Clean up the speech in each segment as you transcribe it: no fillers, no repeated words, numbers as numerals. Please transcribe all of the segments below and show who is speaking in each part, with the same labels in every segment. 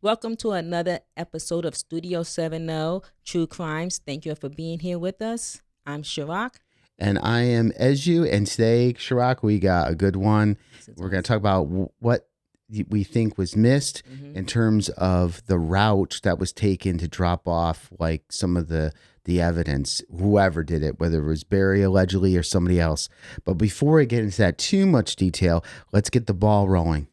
Speaker 1: Welcome to another episode of Studio 70 True Crimes. Thank you for being here with us. I'm Shirak.
Speaker 2: And I am Eju. And today, Shirak, we got a good one. We're going to talk about what we think was missed in terms of the route that was taken to drop off like some of the evidence, whoever did it, whether it was Barry allegedly or somebody else. But before I get into that too much detail, let's get the ball rolling.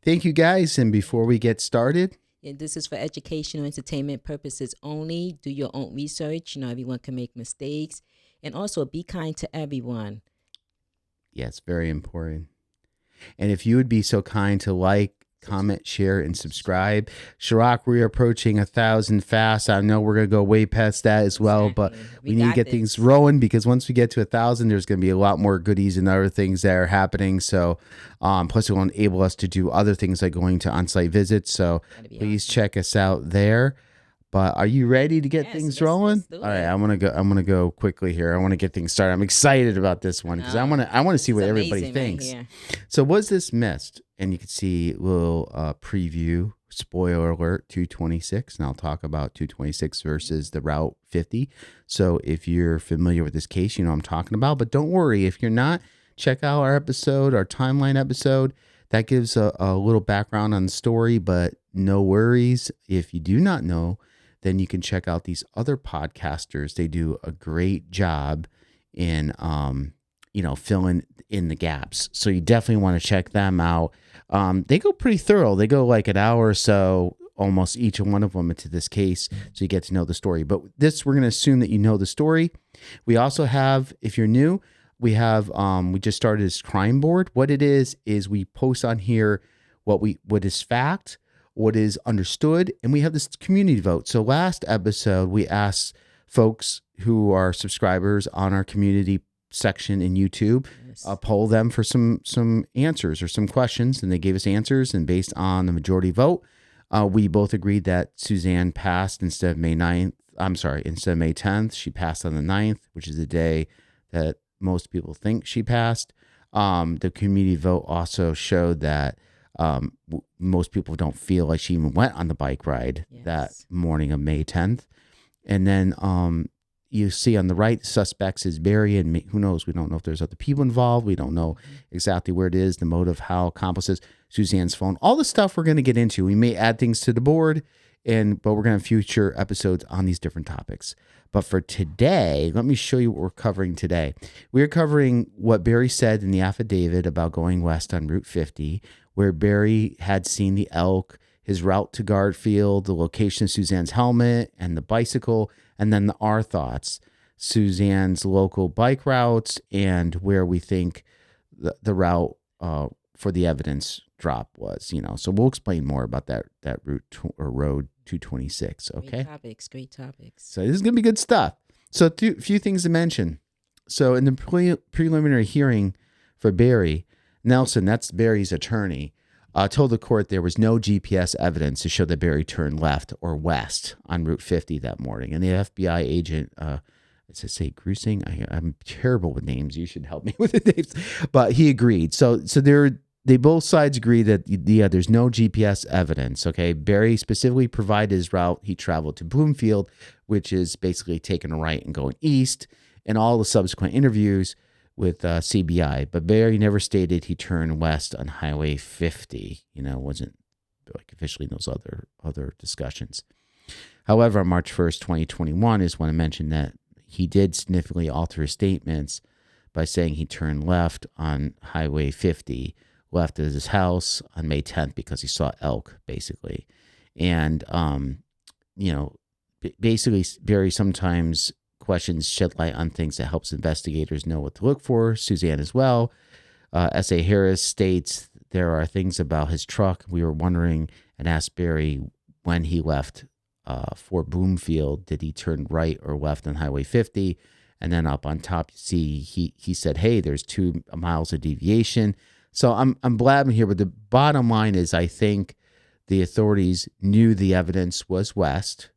Speaker 2: Thank you, guys. And before we get started,
Speaker 1: this is for educational entertainment purposes only. Do your own research. Everyone can make mistakes. And also be kind to everyone.
Speaker 2: Yes, very important. And if you would be so kind to like, comment, share, and subscribe. Shirak, we're approaching 1,000 fast. I know we're going to go way past that as well, but we need to get things rolling because once we get to 1,000, there's going to be a lot more goodies and other things that are happening. So plus it will enable us to do other things like going to on-site visits. So please check us out there. But are you ready to get things rolling? All right, I'm gonna go quickly here. I want to get things started. I'm excited about this one because I want to see what everybody thinks. Right, so was this missed? And you can see a little preview, spoiler alert, 226. And I'll talk about 226 versus the Route 50. So if you're familiar with this case, you know what I'm talking about. But don't worry, if you're not, check out our episode, our timeline episode. That gives a little background on the story, but no worries. If you do not know, then you can check out these other podcasters. They do a great job in, filling in the gaps. So you definitely want to check them out. They go pretty thorough. They go like an hour or so, almost each one of them into this case. So you get to know the story. But this, we're going to assume that you know the story. We also have, if you're new, we have, we just started this crime board. What it is we post on here what is fact, what is understood, and we have this community vote. So last episode, we asked folks who are subscribers on our community section in YouTube, poll them for some answers or some questions, and they gave us answers, and based on the majority vote, we both agreed that Suzanne passed instead of May 10th. She passed on the 9th, which is the day that most people think she passed. The community vote also showed that most people don't feel like she even went on the bike ride that morning of May 10th. And then you see on the right, the suspects is Barry and who knows? We don't know if there's other people involved. We don't know exactly where it is, the motive, how accomplices, Suzanne's phone, all the stuff we're going to get into. We may add things to the board, but we're going to have future episodes on these different topics. But for today, let me show you what we're covering today. We're covering what Barry said in the affidavit about going west on Route 50, where Barry had seen the elk, his route to Garfield, the location of Suzanne's helmet and the bicycle, and then our thoughts, Suzanne's local bike routes, and where we think the route for the evidence drop was. So we'll explain more about that route or road 226. Okay.
Speaker 1: Great topics.
Speaker 2: So this is gonna be good stuff. So a few things to mention. So in the preliminary hearing for Barry, Nelson, that's Barry's attorney, told the court there was no GPS evidence to show that Barry turned left or west on Route 50 that morning. And the FBI agent, does it say Grusing? I'm terrible with names. You should help me with the names. But he agreed. So they both sides agree that there's no GPS evidence. Okay, Barry specifically provided his route. He traveled to Bloomfield, which is basically taking a right and going east, and all the subsequent interviews with CBI, but Barry never stated he turned west on Highway 50. Wasn't like officially in those other discussions. However, on March 1st, 2021 is when I mentioned that he did significantly alter his statements by saying he turned left on Highway 50, left at his house on May 10th because he saw elk, basically. And, basically Barry sometimes questions shed light on things that helps investigators know what to look for. Suzanne as well. S.A. Harris states there are things about his truck. We were wondering and asked Barry when he left for Bloomfield, did he turn right or left on Highway 50? And then up on top, you see he said, hey, there's 2 miles of deviation. So I'm blabbing here, but the bottom line is I think the authorities knew the evidence was west,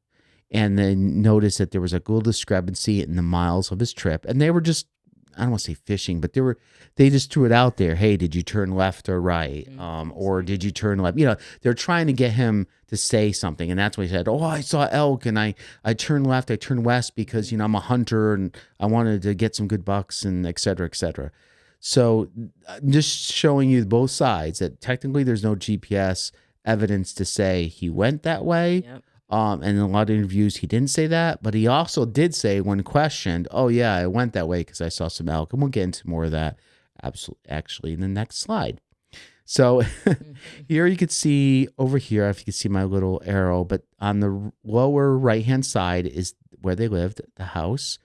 Speaker 2: and then noticed that there was a little discrepancy in the miles of his trip. And they were just, I don't want to say fishing, but they just threw it out there. Hey, did you turn left or right? Or did you turn left? They're trying to get him to say something. And that's when he said, oh, I saw elk and I turned left, I turned west because, I'm a hunter and I wanted to get some good bucks and et cetera, et cetera. So just showing you both sides that technically there's no GPS evidence to say he went that way.
Speaker 1: Yep.
Speaker 2: And in a lot of interviews, he didn't say that, but he also did say when questioned, oh yeah, I went that way because I saw some elk. And we'll get into more of that actually in the next slide. So here you could see over here, if you can see my little arrow, but on the lower right-hand side is where they lived, the house.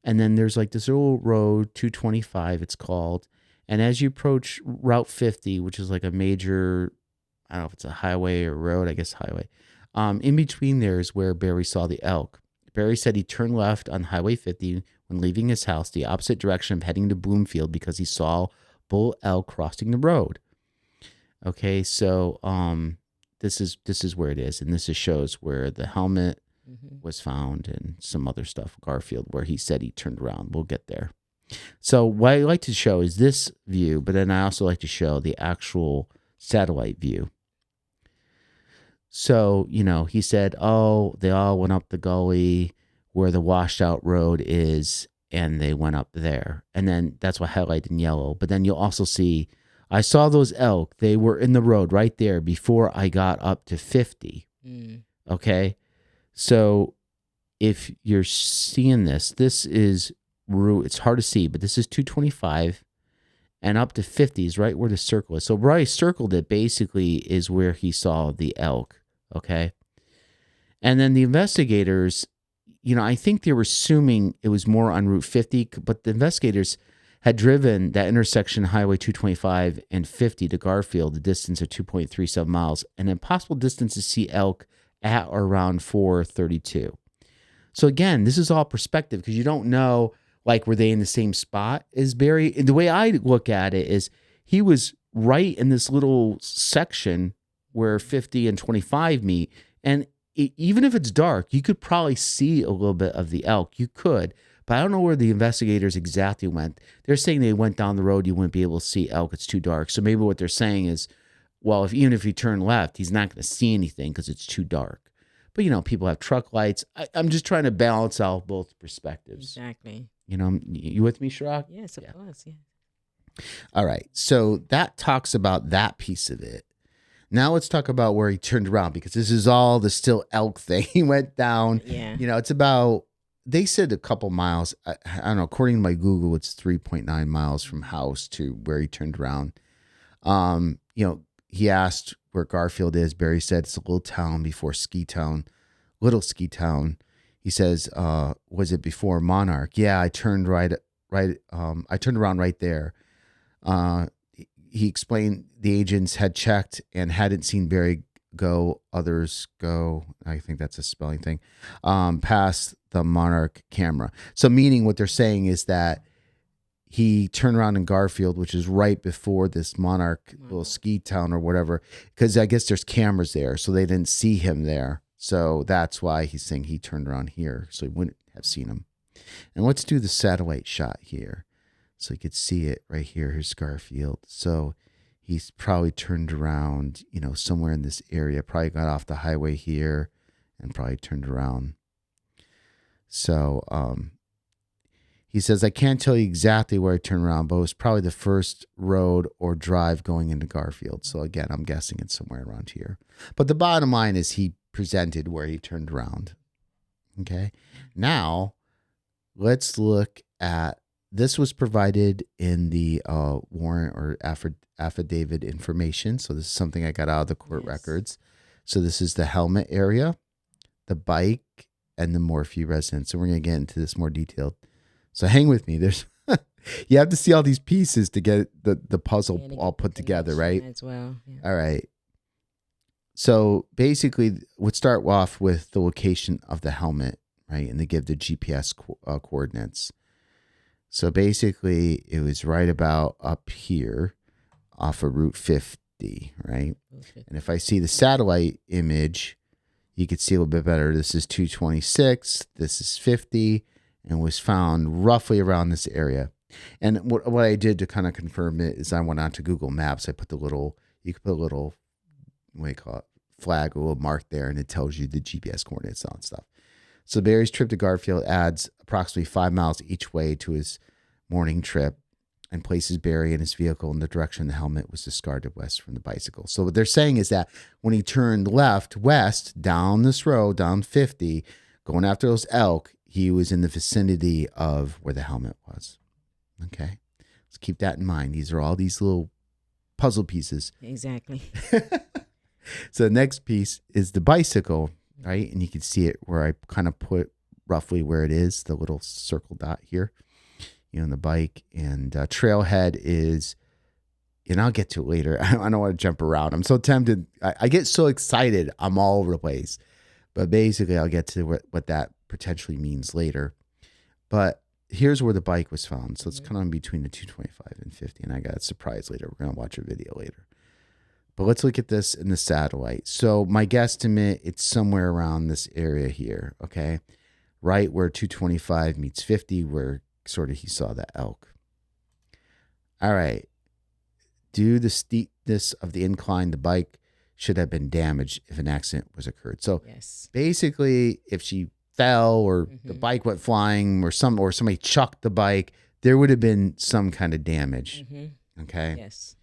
Speaker 2: And then there's like this little road, 225 it's called. And as you approach Route 50, which is like a major, I don't know if it's a highway or road, I guess highway. In between there is where Barry saw the elk. Barry said he turned left on Highway 50 when leaving his house, the opposite direction of heading to Bloomfield because he saw bull elk crossing the road. Okay, so this is where it is, and this shows where the helmet was found and some other stuff. Garfield, where he said he turned around. We'll get there. So what I like to show is this view, but then I also like to show the actual satellite view. So, he said, oh, they all went up the gully where the washed out road is, and they went up there. And then that's what highlighted in yellow. But then you'll also see, I saw those elk. They were in the road right there before I got up to 50. Okay? So if you're seeing this is, it's hard to see, but this is 225. And up to 50 is right where the circle is. So where I circled it basically is where he saw the elk. Okay. And then the investigators, I think they were assuming it was more on Route 50, but the investigators had driven that intersection Highway 225 and 50 to Garfield, the distance of 2.37 miles, and an impossible distance to see elk at or around 432. So again, this is all perspective because you don't know, like, were they in the same spot as Barry? And the way I look at it is he was right in this little section where 50 and 25 meet. And even if it's dark, you could probably see a little bit of the elk. You could, but I don't know where the investigators exactly went. They're saying they went down the road. You wouldn't be able to see elk. It's too dark. So maybe what they're saying is, well, even if he turned left, he's not going to see anything because it's too dark. But, people have truck lights. I'm just trying to balance out both perspectives.
Speaker 1: Exactly.
Speaker 2: You with me, Shirok?
Speaker 1: Yes, of course. Yeah.
Speaker 2: All right. So that talks about that piece of it. Now let's talk about where he turned around, because this is all the still elk thing. He went down.
Speaker 1: Yeah.
Speaker 2: It's about, they said a couple miles. I don't know. According to my Google, it's 3.9 miles from house to where he turned around. He asked where Garfield is. Barry said it's a little town before Little Ski Town. He says, was it before Monarch? Yeah, I turned right. I turned around right there. He explained the agents had checked and hadn't seen Barry go. Others go. I think that's a spelling thing. Past the Monarch camera. So meaning what they're saying is that he turned around in Garfield, which is right before this Monarch little ski town or whatever, because I guess there's cameras there, so they didn't see him there. So that's why he's saying he turned around here, so he wouldn't have seen him. And let's do the satellite shot here, so you could see it right here. Here's Garfield. So he's probably turned around, somewhere in this area. Probably got off the highway here and probably turned around. So he says, I can't tell you exactly where I turned around, but it was probably the first road or drive going into Garfield. So again, I'm guessing it's somewhere around here. But the bottom line is he presented where he turned around. Okay. Now let's look at, this was provided in the warrant or affidavit information. So this is something I got out of the court records. So this is the helmet area, the bike, and the Morphew residence. So we're going to get into this more detailed. So hang with me. There's you have to see all these pieces to get the puzzle all put together, right?
Speaker 1: As well. Yeah.
Speaker 2: All right. So basically, we'll start off with the location of the helmet, right? And they give the GPS coordinates. So basically, it was right about up here off of Route 50, right?
Speaker 1: Okay.
Speaker 2: And if I see the satellite image, you could see a little bit better. This is 226, this is 50, and was found roughly around this area. And what I did to kind of confirm it is I went on to Google Maps. I put you could put a little, what do you call it, flag, a little mark there, and it tells you the GPS coordinates and stuff. So Barry's trip to Garfield adds approximately 5 miles each way to his morning trip and places Barry and his vehicle in the direction the helmet was discarded west from the bicycle. So what they're saying is that when he turned west down this road, down 50, going after those elk, he was in the vicinity of where the helmet was. Okay. Let's keep that in mind. These are all these little puzzle pieces.
Speaker 1: Exactly.
Speaker 2: So the next piece is the bicycle, right? And you can see it where I kind of put roughly where it is, the little circle dot here, the bike. And trailhead is, and I'll get to it later. I don't want to jump around. I'm so tempted. I get so excited. I'm all over the place. But basically, I'll get to what that potentially means later. But here's where the bike was found. So it's kind of in between the 225 and 50. And I got a surprise later. We're going to watch a video later. But let's look at this in the satellite. So my guesstimate, it's somewhere around this area here, okay? Right where 225 meets 50, where sort of he saw the elk. All right. Due to the steepness of the incline, the bike should have been damaged if an accident was occurred. So basically, if she fell or the bike went flying or somebody chucked the bike, there would have been some kind of damage. Okay?
Speaker 1: Yes.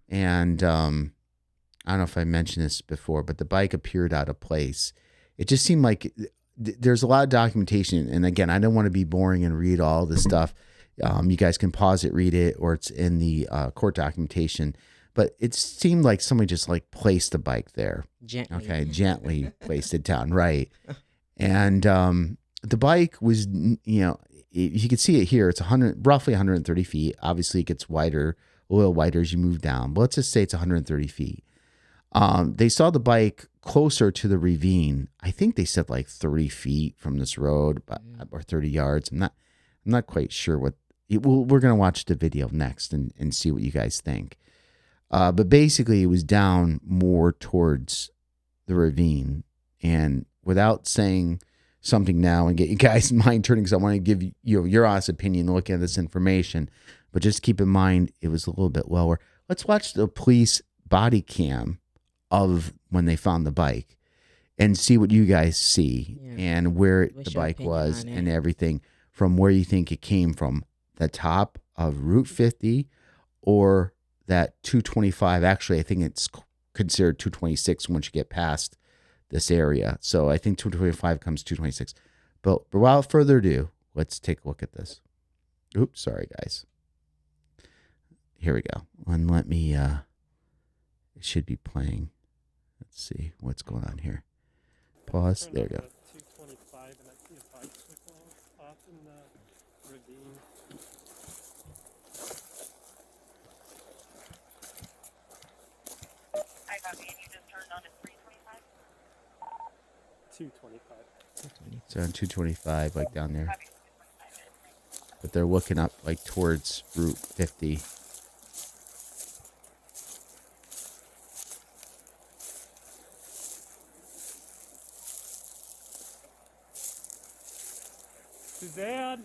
Speaker 2: And I don't know if I mentioned this before, but the bike appeared out of place. It just seemed like there's a lot of documentation. And again, I don't want to be boring and read all this stuff. You guys can pause it, read it, or it's in the court documentation. But it seemed like somebody just like placed the bike there.
Speaker 1: Gently.
Speaker 2: Okay, gently placed it down, right. And the bike was, you can see it here. It's roughly 130 feet. Obviously, it gets wider, a little wider as you move down. But let's just say it's 130 feet. They saw the bike closer to the ravine. I think they said like 30 feet from this road, or 30 yards. I'm not quite sure what. We're gonna watch the video next and see what you guys think. But basically, it was down more towards the ravine. And without saying something now and get you guys' mind turning, because I want to give you your honest opinion looking at this information. But just keep in mind, it was a little bit lower. Let's watch the police body cam of when they found the bike and see what you guys see and where the bike was and everything from where you think it came from. The top of Route 50 or that 225. Actually, I think it's considered 226 once you get past this area. So I think 225 comes 226. But without further ado, let's take a look at this. Oops, sorry, guys. Here we go. And let me, it should be playing. Let's see what's going on here. Pause. There you go.
Speaker 3: 225, and I see a bicycle off in the ravine.
Speaker 4: I copy, and you just turned on to 325?
Speaker 3: 225.
Speaker 2: So on 225, like down there.
Speaker 4: Copy, 225.
Speaker 2: But they're looking up like towards Route 50.
Speaker 3: Suzanne?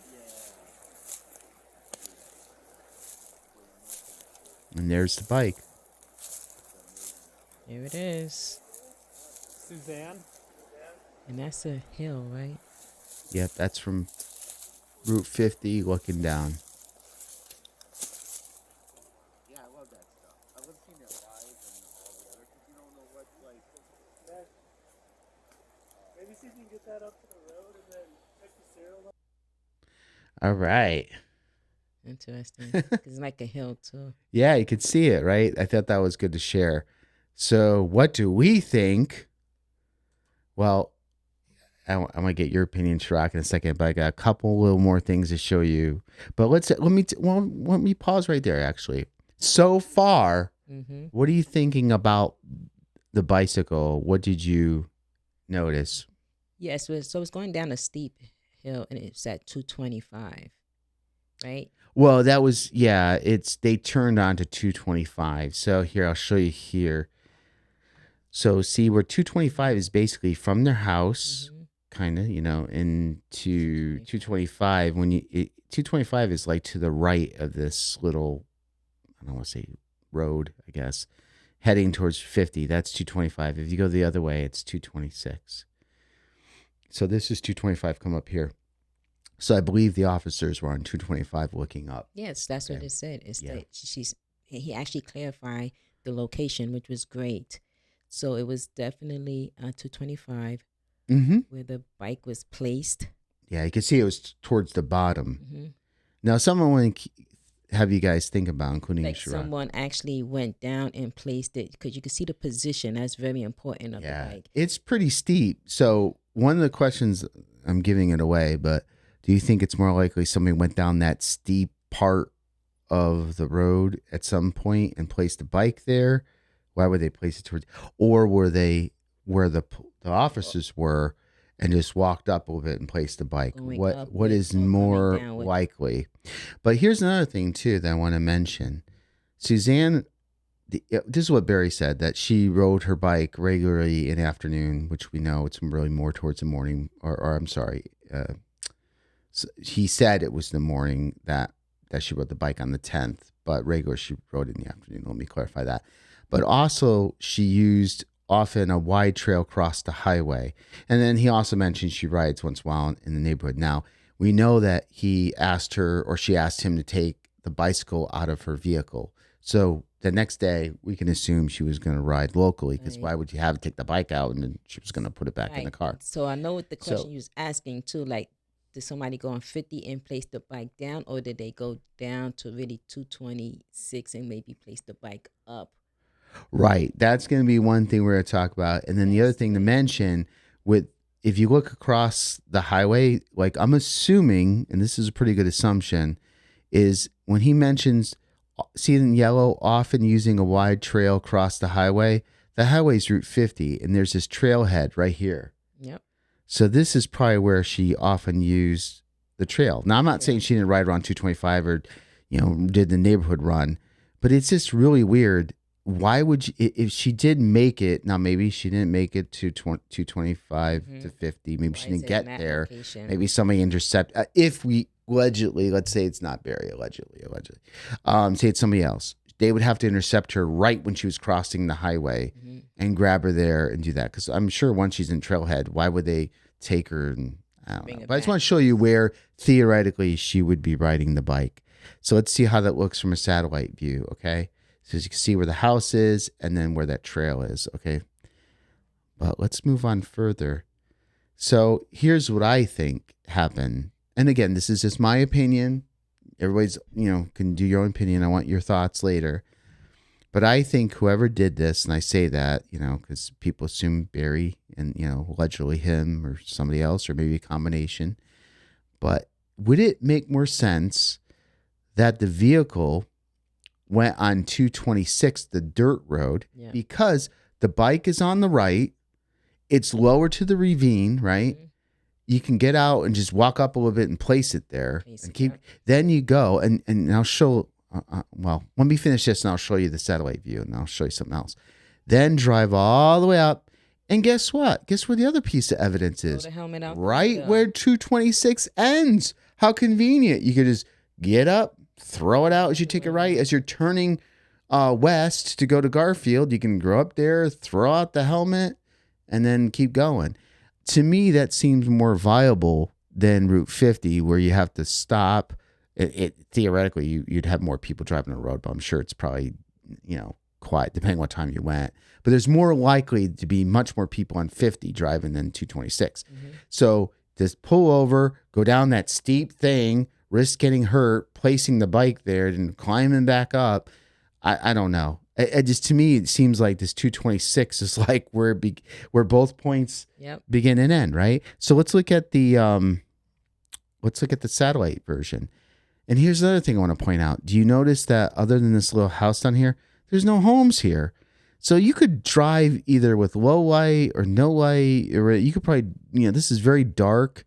Speaker 2: And there's the bike.
Speaker 1: There it is.
Speaker 3: Suzanne?
Speaker 1: And that's a hill, right?
Speaker 2: Yep, that's from Route 50 looking down.
Speaker 5: Yeah, I love that stuff. I love seeing it live and all the other, because you don't know what, like...
Speaker 3: Maybe see if you can get that up to the road and then check the serial number.
Speaker 2: All right.
Speaker 1: Interesting. It's like a hill, too.
Speaker 2: Yeah, you could see it, right? I thought that was good to share. So what do we think? Well, I'm going to get your opinion, Shirok, in a second, but I got a couple little more things to show you. But let me pause right there, actually. So far, what are you thinking about the bicycle? What did you notice?
Speaker 1: Yes, so it's going down a steep hill, and it's at 225. right?
Speaker 2: Well, that was, yeah, they turned on to 225. So here, I'll show you here. So see where 225 is basically from their house, kind of, into 225. 225 is like to the right of this little, I don't want to say road, I guess, heading towards 50. That's 225. If you go the other way, it's 226. So this is 225 come up here. So I believe the officers were on 225 looking up.
Speaker 1: Yes, that's what it said. It's
Speaker 2: Yeah.
Speaker 1: that he actually clarified the location, which was great. So it was definitely 225
Speaker 2: Mm-hmm.
Speaker 1: where the bike was placed.
Speaker 2: Yeah, you can see it was towards the bottom.
Speaker 1: Mm-hmm.
Speaker 2: Now, someone want to have you guys think about, including
Speaker 1: Like
Speaker 2: Sharad.
Speaker 1: someone actually went down and placed it because you can see the position. That's very important of the bike.
Speaker 2: It's pretty steep. So one of the questions, I'm giving it away, but do you think it's more likely somebody went down that steep part of the road at some point and placed the bike there? Why would they place it towards, or were they where the officers were and just walked up a little bit and placed the bike?
Speaker 1: Going
Speaker 2: What
Speaker 1: up
Speaker 2: what
Speaker 1: with
Speaker 2: is
Speaker 1: or coming
Speaker 2: more
Speaker 1: down with?
Speaker 2: likely? But here's another thing too that I want to mention. Suzanne, this is what Barry said, that she rode her bike regularly in the afternoon, which we know it's really more towards the morning, or I'm sorry, so he said it was the morning that she rode the bike on the 10th, but regular she rode in the afternoon. Let me clarify that. But also she used often a wide trail across the highway. And then he also mentioned she rides once in a while in the neighborhood. Now, we know that he asked her, or she asked him to take the bicycle out of her vehicle. So the next day, we can assume she was going to ride locally, because why would you have to take the bike out and then she was going to put it back in the car?
Speaker 1: So I know what the question you was asking too, like, did somebody go on 50 and place the bike down, or did they go down to really 226 and maybe place the bike up?
Speaker 2: Right. That's going to be one thing we're going to talk about. And then the other thing to mention, if you look across the highway, like I'm assuming, and this is a pretty good assumption, is when he mentions, see in yellow, often using a wide trail across the highway is Route 50, and there's this trailhead right here.
Speaker 1: Yep.
Speaker 2: So this is probably where she often used the trail. Now, I'm not saying she didn't ride around 225 or, did the neighborhood run, but it's just really weird. Why would you, if she did make it, now maybe she didn't make it to 225 to 50, maybe she didn't get there. Maybe somebody intercepted, if we allegedly, let's say it's not Barry, allegedly, say it's somebody else. They would have to intercept her right when she was crossing the highway and grab her there and do that. Because I'm sure once she's in trailhead, why would they take her? And I don't know. But I just want to show you where theoretically she would be riding the bike. So let's see how that looks from a satellite view, okay? So as you can see where the house is and then where that trail is, okay? But let's move on further. So here's what I think happened. And again, this is just my opinion. Everybody's, can do your own opinion. I want your thoughts later. But I think whoever did this, and I say that, because people assume Barry and, allegedly him or somebody else, or maybe a combination. But would it make more sense that the vehicle went on 226, the dirt road, because the bike is on the right, it's lower to the ravine, right? You can get out and just walk up a little bit and place it there and keep. Then you go and I'll show. Well, let me finish this and I'll show you the satellite view and I'll show you something else. Then drive all the way up, and guess what? Guess where the other piece of evidence is?
Speaker 1: Throw the helmet out
Speaker 2: right where 226 ends. How convenient! You could just get up, throw it out as you take a right. As you're turning west to go to Garfield, you can go up there, throw out the helmet, and then keep going. To me, that seems more viable than Route 50, where you have to stop. Theoretically, you'd have more people driving the road, but I'm sure it's probably, quiet, depending on what time you went. But there's more likely to be much more people on 50 driving than 226. So just pull over, go down that steep thing, risk getting hurt, placing the bike there, and climbing back up. I don't know. To me, it seems like this 226 is like where both points begin and end, right? So let's look at the satellite version. And here's another thing I want to point out. Do you notice that other than this little house down here, there's no homes here? So you could drive either with low light or no light, or you could probably, this is very dark.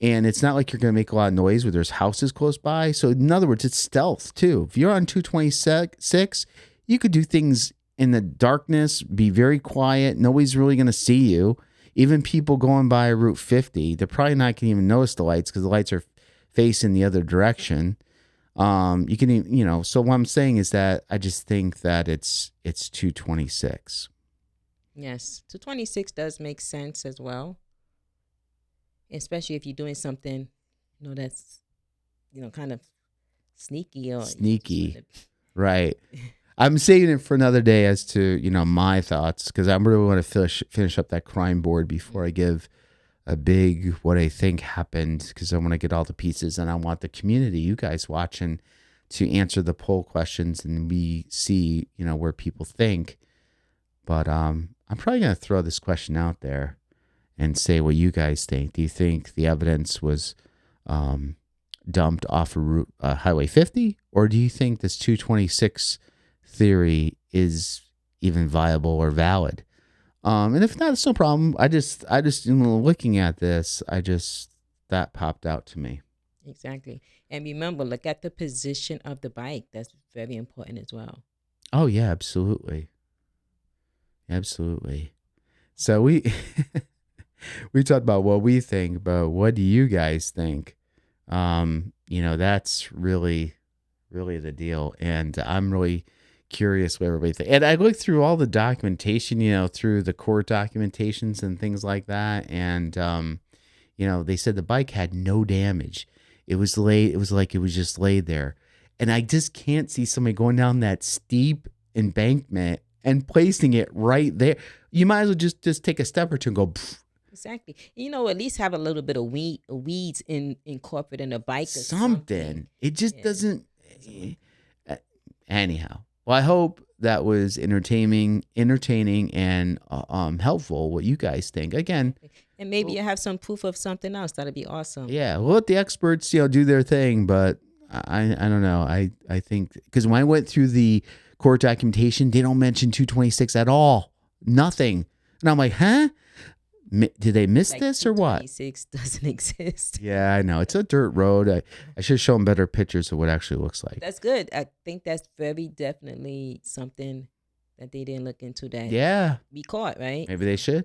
Speaker 2: And it's not like you're going to make a lot of noise where there's houses close by. So in other words, it's stealth too. If you're on 226, you could do things in the darkness, be very quiet. Nobody's really going to see you. Even people going by Route 50, they're probably not going to even notice the lights because the lights are facing the other direction. You can, so what I'm saying is that I just think that it's 226.
Speaker 1: Yes, 226 does make sense as well, especially if you're doing something, that's, kind of sneaky or
Speaker 2: Sneaky. Right. I'm saving it for another day as to, my thoughts, because I really want to finish up that crime board before I give a big what I think happened, because I want to get all the pieces, and I want the community, you guys watching, to answer the poll questions, and we see, where people think. But I'm probably going to throw this question out there and say what you guys think. Do you think the evidence was dumped off of Highway 50, or do you think this 226 theory is even viable or valid? And if not, it's no problem. I just looking at this, that popped out to me.
Speaker 1: Exactly. And remember, look at the position of the bike. That's very important as well.
Speaker 2: Oh yeah, absolutely. Absolutely. So we talked about what we think, but what do you guys think? That's really, really the deal. And I'm really curious what everybody thinks. And I looked through all the documentation, through the court documentations and things like that. And, they said the bike had no damage. It was laid. It was like it was just laid there. And I just can't see somebody going down that steep embankment and placing it right there. You might as well just take a step or two and go. Pfft.
Speaker 1: Exactly. At least have a little bit of weeds incorporated in the bike. Or
Speaker 2: something. It just doesn't. Anyhow. Well, I hope that was entertaining and helpful. What you guys think? Again,
Speaker 1: and maybe you have some proof of something else. That'd be awesome.
Speaker 2: Yeah, we'll let the experts, do their thing. But I don't know. I think because when I went through the court documentation, they don't mention 226 at all. Nothing. And I'm like, huh? Did they miss this or what?
Speaker 1: 226 doesn't exist.
Speaker 2: Yeah, I know. It's a dirt road. I should show them better pictures of what it actually looks like.
Speaker 1: That's good. I think that's very definitely something that they didn't look into that be caught, right?
Speaker 2: Maybe they should.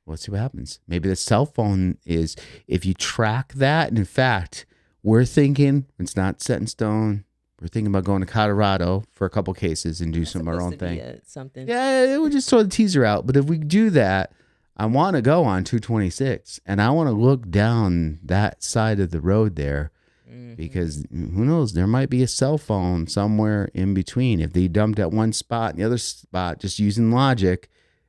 Speaker 2: Let's see what happens. Maybe the cell phone is, if you track that, and in fact, we're thinking, it's not set in stone, we're thinking about going to Colorado for a couple cases and do some of our own thing.
Speaker 1: Something.
Speaker 2: Yeah, we'll just throw the teaser out. But if we do that, I want to go on 226, and I want to look down that side of the road there, because who knows, there might be a cell phone somewhere in between. If they dumped at one spot and the other spot, just using logic,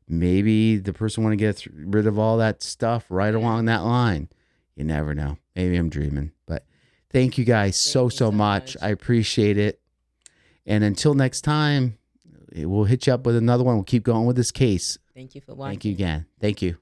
Speaker 2: maybe the person want to get rid of all that stuff right along that line. You never know. Maybe I'm dreaming. But thank you guys so much. I appreciate it. And until next time, we'll hit you up with another one. We'll keep going with this case.
Speaker 1: Thank you for watching.
Speaker 2: Thank you again. Thank you.